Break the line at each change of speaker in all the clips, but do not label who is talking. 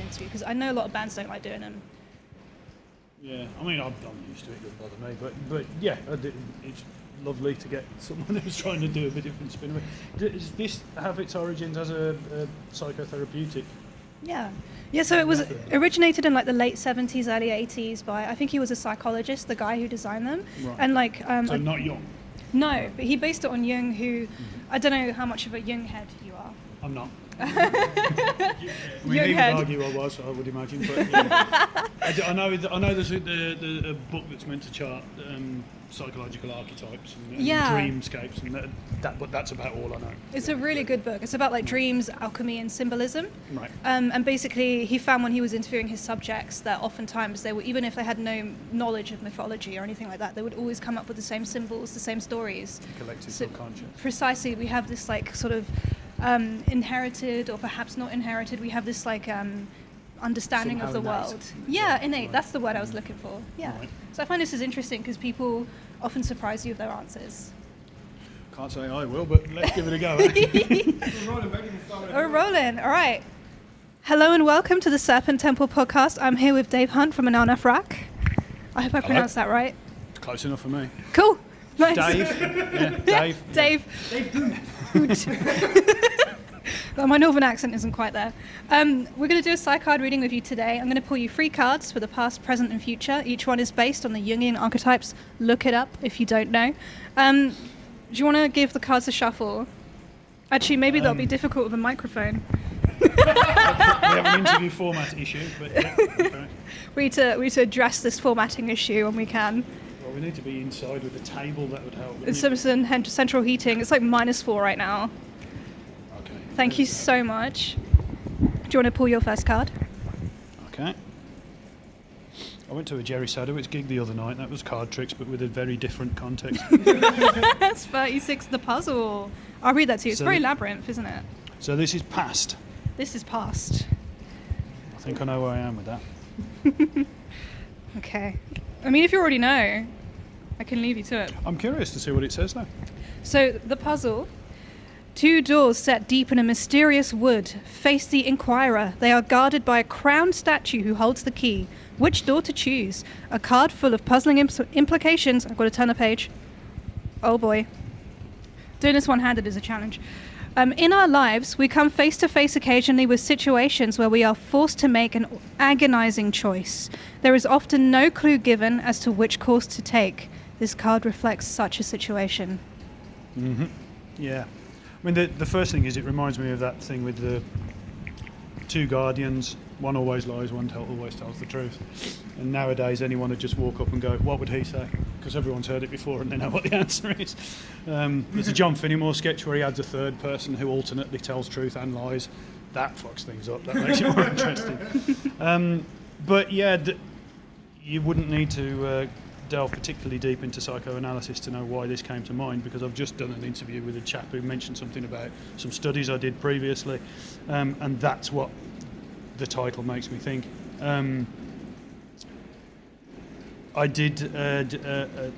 interview, because I know a lot of bands don't like doing them.
Yeah, I mean, I'm used to it, it doesn't bother me, but yeah, it's lovely to get someone who's trying to do a bit different spin of it. Does this have its origins as a psychotherapeutic?
Yeah, so it was originated in like the late 70s, early 80s by, I think he was a psychologist, the guy who designed them.
Right.
And like...
so not Jung?
No, but he based it on Jung, who, I don't know how much of a Jung head you are.
I'm not. I mean, he would argue I was, I would imagine. But yeah. I know there's a book that's meant to chart psychological archetypes and dreamscapes, and but that's about all I know.
It's a really good book. It's about like dreams, alchemy, and symbolism.
Right.
And basically, he found when he was interviewing his subjects that oftentimes they were, even if they had no knowledge of mythology or anything like that, they would always come up with the same symbols, the same stories.
Collective subconscious.
Precisely, we have this like sort of inherited or perhaps not inherited. We have this like understanding
Somehow
of the
innate.
world. Yeah, innate.
Right.
That's the word I was looking for. Yeah.
Right.
So I find this is interesting because people often surprise you with their answers.
Can't say I will, but let's give it a go.
We're rolling. All right. Hello and welcome to the Serpent Temple podcast. I'm here with Dave Hunt from Anaal Nathrakh. I hope I pronounced that right.
Close enough for me.
Cool. Nice.
Dave. Yeah, Dave.
My northern accent isn't quite there. We're going to do a Psycard reading with you today. I'm going to pull you 3 cards for the past, present, and future. Each one is based on the Jungian archetypes. Look it up if you don't know. Do you want to give the cards a shuffle? Actually, maybe that'll be difficult with a microphone.
We have an interview format issue, but yeah. Okay.
We need to address this formatting issue when we can.
Well, we need to be inside with a table. That would help.
It's some central heating. It's like -4 right now.
Okay.
Thank you so much. Do you want to pull your first card?
Okay. I went to a Jerry Sadowitz gig the other night. That was card tricks, but with a very different context.
That's 36, the puzzle. I'll read that to you. It's very labyrinth, isn't it?
So this is past.
This is past.
I think I know where I am with that.
Okay. I mean, if you already know, I can leave you to it.
I'm curious to see what it says though.
So, the puzzle. 2 doors set deep in a mysterious wood face the inquirer. They are guarded by a crowned statue who holds the key. Which door to choose? A card full of puzzling implications. I've got to turn the page. Oh boy. Doing this one-handed is a challenge. In our lives, we come face to face occasionally with situations where we are forced to make an agonizing choice. There is often no clue given as to which course to take. This card reflects such a situation.
Mm-hmm. Yeah. I mean, the first thing is it reminds me of that thing with the 2 guardians. One always lies, one always tells the truth. And nowadays, anyone would just walk up and go, what would he say? Because everyone's heard it before and they know what the answer is. There's a John Finnemore sketch where he adds a third person who alternately tells truth and lies. That fucks things up. That makes it more interesting. But yeah, you wouldn't need to delve particularly deep into psychoanalysis to know why this came to mind, because I've just done an interview with a chap who mentioned something about some studies I did previously, and that's what the title makes me think. I did a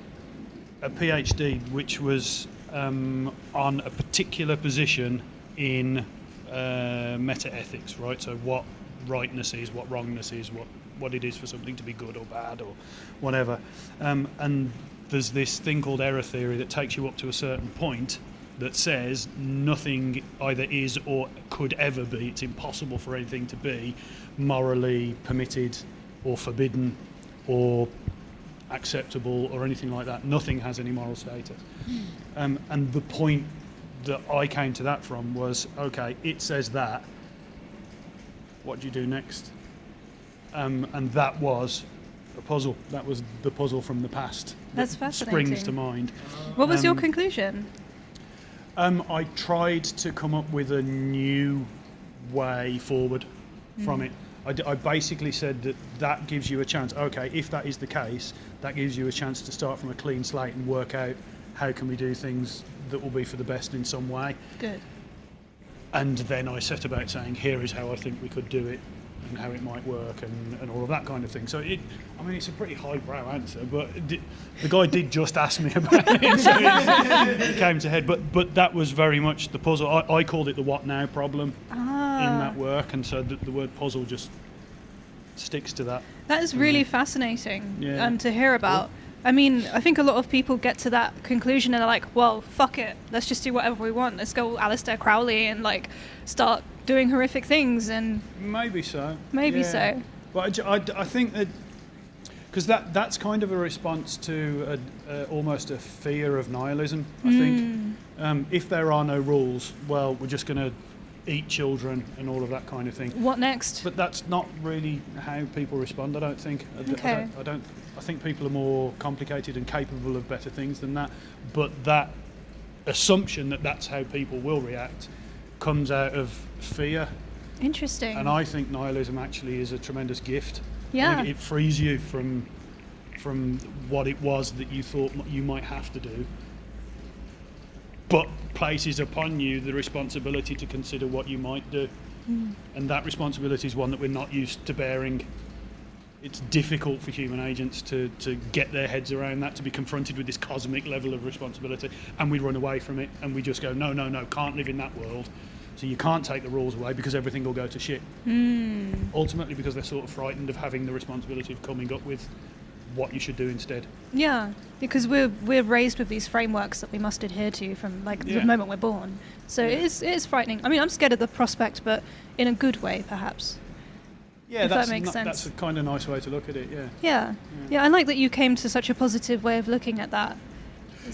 PhD which was on a particular position in meta-ethics, right? So what rightness is, what wrongness is, what it is for something to be good or bad or whatever. And there's this thing called error theory that takes you up to a certain point that says nothing either is or could ever be, it's impossible for anything to be morally permitted or forbidden or acceptable or anything like that. Nothing has any moral status. And the point that I came to that from was, okay, it says that, what do you do next? And that was a puzzle. That was the puzzle from the past.
That's fascinating.
Springs to mind.
What was your conclusion?
I tried to come up with a new way forward from it. I basically said that gives you a chance. Okay, if that is the case, that gives you a chance to start from a clean slate and work out how can we do things that will be for the best in some way.
Good.
And then I set about saying, here is how I think we could do it and how it might work and all of that kind of thing. So it's a pretty highbrow answer, but the guy did just ask me about it, so it came to head. But that was very much the puzzle. I called it the what now problem in that work, and so the word puzzle just sticks to that.
That is really fascinating
Yeah.
to hear about. I mean, I think a lot of people get to that conclusion and are like, well, fuck it. Let's just do whatever we want. Let's go Aleister Crowley and like start doing horrific things. And
maybe so.
Maybe so.
But I think that, because that's kind of a response to almost a fear of nihilism, I think. If there are no rules, well, we're just going to eat children and all of that kind of thing.
What next?
But that's not really how people respond, I don't think.
Okay.
I think people are more complicated and capable of better things than that. But that assumption that that's how people will react comes out of fear.
Interesting.
And I think nihilism actually is a tremendous gift.
Yeah.
I think it frees you from what it was that you thought you might have to do, but places upon you the responsibility to consider what you might do. And that responsibility is one that we're not used to bearing. It's difficult for human agents to get their heads around that, to be confronted with this cosmic level of responsibility, and we run away from it and we just go, no, can't live in that world. So you can't take the rules away because everything will go to shit. Ultimately because they're sort of frightened of having the responsibility of coming up with what you should do instead.
Yeah, because we're raised with these frameworks that we must adhere to from like the moment we're born. So it is frightening. I mean, I'm scared of the prospect, but in a good way, perhaps.
Yeah,
that makes sense.
That's a kind of nice way to look at it.
Yeah. I like that you came to such a positive way of looking at that.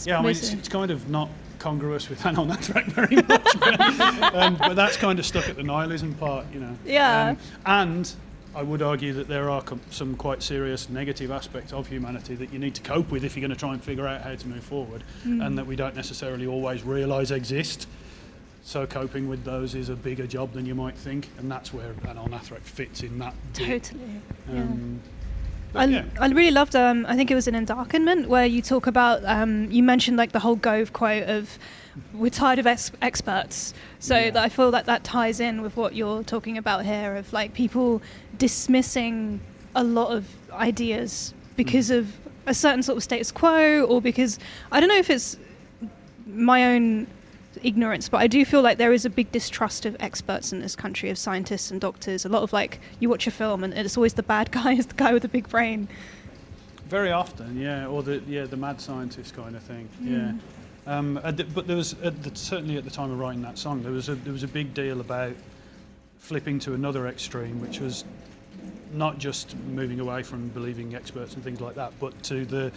I mean, it's kind of not congruous with Anaal Nathrakh very much, but that's kind of stuck at the nihilism part, you know.
Yeah.
And I would argue that there are some quite serious negative aspects of humanity that you need to cope with if you're going to try and figure out how to move forward, and that we don't necessarily always realise exist. So coping with those is a bigger job than you might think, and that's where Anaal Nathrakh fits in that bit.
Totally. I really loved, I think it was an Endarkenment, where you talk about, you mentioned like the whole Gove quote of, we're tired of experts. So that I feel that ties in with what you're talking about here, of like people dismissing a lot of ideas because of a certain sort of status quo, or because, I don't know if it's my own ignorance, but I do feel like there is a big distrust of experts in this country, of scientists and doctors. A lot of like, you watch a film and it's always the bad guy is the guy with the big brain.
Very often, or the mad scientist kind of thing. But there was certainly at the time of writing that song, there was a big deal about flipping to another extreme, which was not just moving away from believing experts and things like that, but to the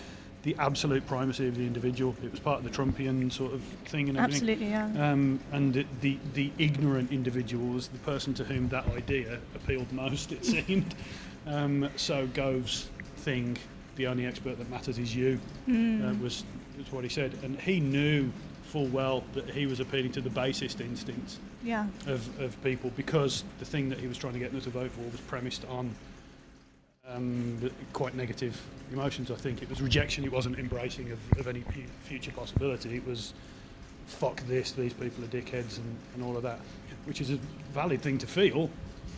absolute primacy of the individual. It was part of the Trumpian sort of thing and everything.
Absolutely, yeah.
And the ignorant individual was the person to whom that idea appealed most, it seemed. So Gove's thing, the only expert that matters is you, was what he said. And he knew full well that he was appealing to the basest instincts of people, because the thing that he was trying to get them to vote for was premised on quite negative emotions. I think it was rejection. It wasn't embracing of any future possibility. It was, fuck this, these people are dickheads and all of that, which is a valid thing to feel,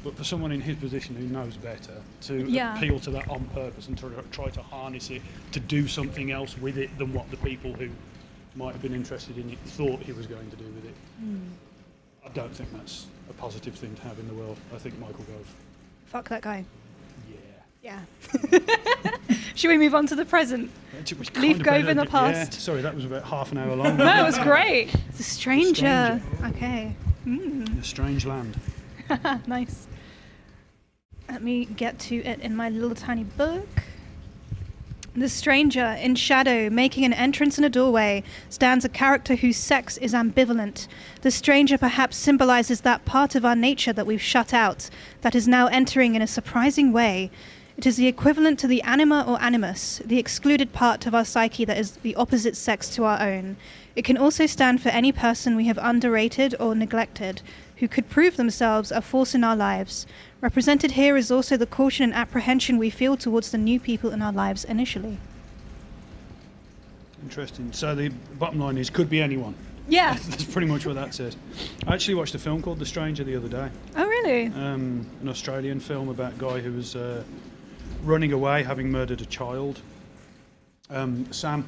but for someone in his position who knows better, to appeal to that on purpose and to try to harness it to do something else with it than what the people who might have been interested in it thought he was going to do with it. I don't think that's a positive thing to have in the world. I think Michael Gove.
Fuck that guy.
Yeah.
Should we move on to the present? Leave Gove in the past.
Yeah. Sorry, that was about half an hour long.
No, it was great. The Stranger. Okay.
A strange land.
Nice. Let me get to it in my little tiny book. The Stranger, in shadow, making an entrance in a doorway, stands a character whose sex is ambivalent. The Stranger perhaps symbolizes that part of our nature that we've shut out, that is now entering in a surprising way. It is the equivalent to the anima or animus, the excluded part of our psyche that is the opposite sex to our own. It can also stand for any person we have underrated or neglected, who could prove themselves a force in our lives. Represented here is also the caution and apprehension we feel towards the new people in our lives initially.
Interesting. So the bottom line is, could be anyone.
Yeah.
That's pretty much what that says. I actually watched a film called The Stranger the other day.
Oh, really?
An Australian film about a guy who was running away, having murdered a child. Sam.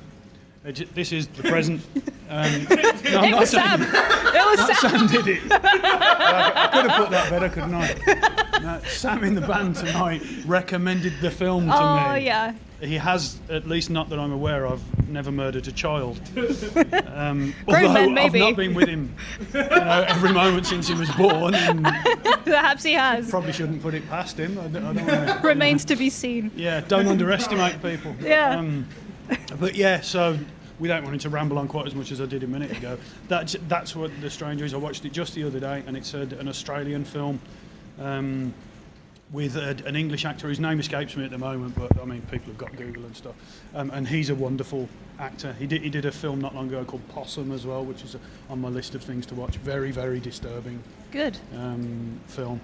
This is the present. No,
it was Sam. It was
Sam did it. I could have put that better, couldn't I? Sam in the band tonight recommended the film to me.
Oh, yeah.
He has, at least not that I'm aware of, never murdered a child.
Grown
Although
men, maybe.
I've not been with him every moment since he was born. And
Perhaps he has.
probably shouldn't put it past him. I don't wanna,
Remains to be seen.
Yeah, don't underestimate people.
Yeah.
But yeah, so without wanting to ramble on quite as much as I did a minute ago, that's what The Stranger is. I watched it just the other day, and it's an Australian film with an English actor whose name escapes me at the moment, but I mean, people have got Google and stuff. And he's a wonderful actor. He did a film not long ago called Possum as well, which is on my list of things to watch. Very, very disturbing
Good.
film.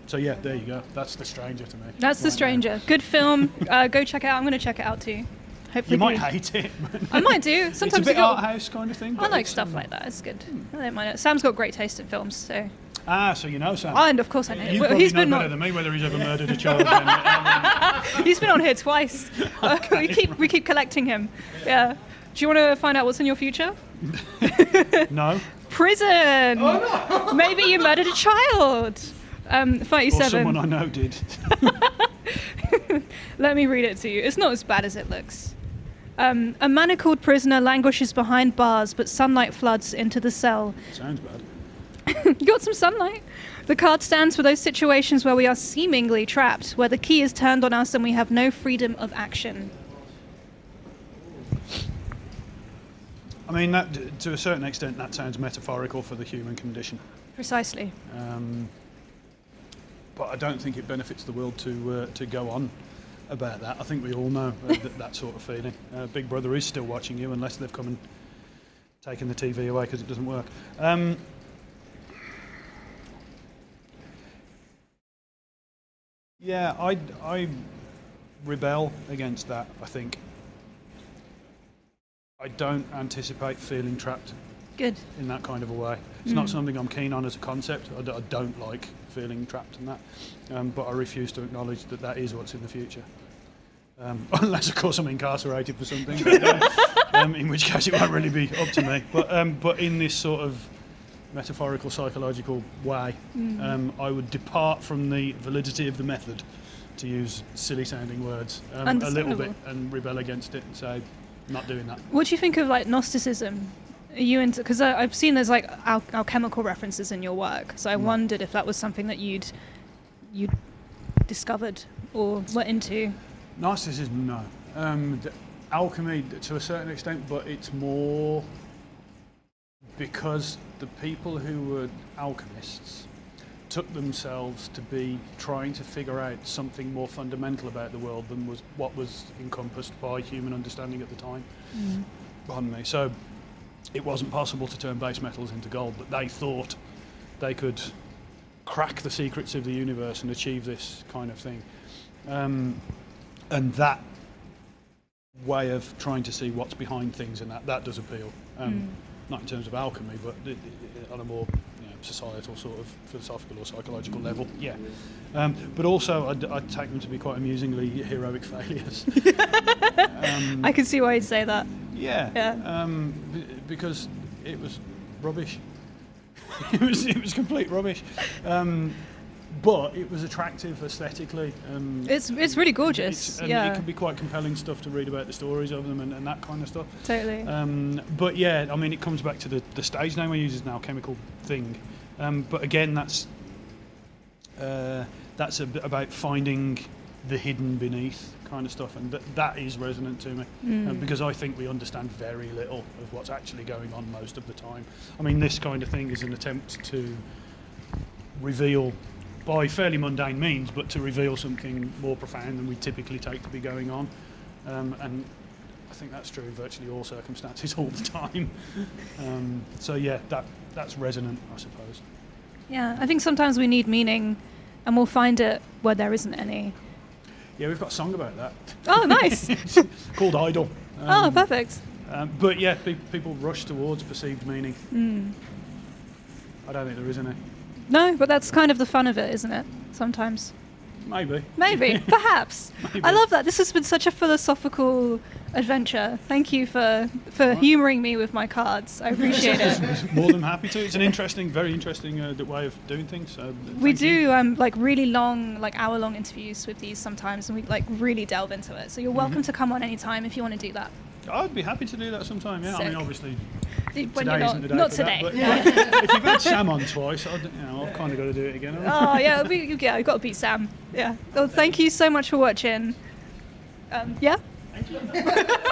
So yeah, there you go. That's The Stranger to me.
That's The Stranger. Good film. Go check it out. I'm going to check it out too. Hopefully
You might hate it.
I might do. Sometimes
It's a bit
you got-
art house kind of thing.
I
but
like
it's,
stuff like that. It's good. I don't mind it. Sam's got great taste in films, so.
So you know Sam.
And of course I know.
You
Well,
probably
he's
know
been
better
on,
than me whether he's ever murdered a child. Then.
he's been on here twice. We keep collecting him. Yeah. Do you want to find out what's in your future?
No.
Prison.
Oh, no.
Maybe you murdered a child. 37.
Or someone I know did.
Let me read it to you. It's not as bad as it looks. A manacled prisoner languishes behind bars, but sunlight floods into the cell.
Sounds bad.
You got some sunlight? The card stands for those situations where we are seemingly trapped, where the key is turned on us and we have no freedom of action.
I mean, that to a certain extent, that sounds metaphorical for the human condition.
Precisely.
But I don't think it benefits the world to go on about that. I think we all know that sort of feeling. Big Brother is still watching you unless they've come and taken the TV away because it doesn't work. Yeah, I rebel against that, I think. I don't anticipate feeling trapped
Good.
in that kind of a way. It's not something I'm keen on as a concept. I don't like feeling trapped in that. But I refuse to acknowledge that that is what's in the future. Unless, of course, I'm incarcerated for something, in which case it won't really be up to me. But in this sort of metaphorical, psychological way, I would depart from the validity of the method, to use silly-sounding words, a little
Understandable.
bit, and rebel against it and say, not doing that.
What do you think of like Gnosticism? Are you into? Because I've seen there's like alchemical references in your work, so I wondered if that was something that you'd discovered or were into.
Gnosticism, no. Alchemy, to a certain extent, but it's more because the people who were alchemists took themselves to be trying to figure out something more fundamental about the world than was what was encompassed by human understanding at the time. Pardon me. So it wasn't possible to turn base metals into gold, but they thought they could crack the secrets of the universe and achieve this kind of thing. And that way of trying to see what's behind things, and that does appeal. Not in terms of alchemy, but on a more societal sort of philosophical or psychological level. Yeah. But also, I'd take them to be quite amusingly heroic failures.
I can see why you'd say that.
Yeah. Because it was rubbish. it was complete rubbish. But it was attractive aesthetically.
It's really gorgeous.
It can be quite compelling stuff to read about the stories of them and that kind of stuff.
Totally.
But yeah, I mean, it comes back to the stage name I use is an alchemical thing. But again, that's about finding the hidden beneath kind of stuff, and that is resonant to me because I think we understand very little of what's actually going on most of the time. I mean, this kind of thing is an attempt to reveal, by fairly mundane means, but to reveal something more profound than we typically take to be going on. And I think that's true in virtually all circumstances all the time. So yeah, that's resonant, I suppose.
Yeah, I think sometimes we need meaning and we'll find it where there isn't any.
Yeah, we've got a song about that.
Oh, nice.
It's called Idol.
Oh, perfect.
But yeah, people rush towards perceived meaning. I don't think there is any.
No, but that's kind of the fun of it, isn't it? Sometimes.
Maybe.
Perhaps.
Maybe.
I love that. This has been such a philosophical adventure. Thank you for humouring me with my cards. I appreciate it.
More than happy to. It's an interesting, very interesting way of doing things. So
We
thank you.
do like really long, like hour-long interviews with these sometimes, and we like really delve into it. So you're welcome to come on anytime if you want to do that.
I'd be happy to do that sometime. Yeah, I mean,
Sick.
obviously,
When
today
you're
isn't the day
not
for
today.
that. But if you've had Sam on twice, I've kind of got to do it again. haven't I?
Oh yeah, I've got to beat Sam. Yeah. Well, thank you so much for watching. Yeah.
Thank you.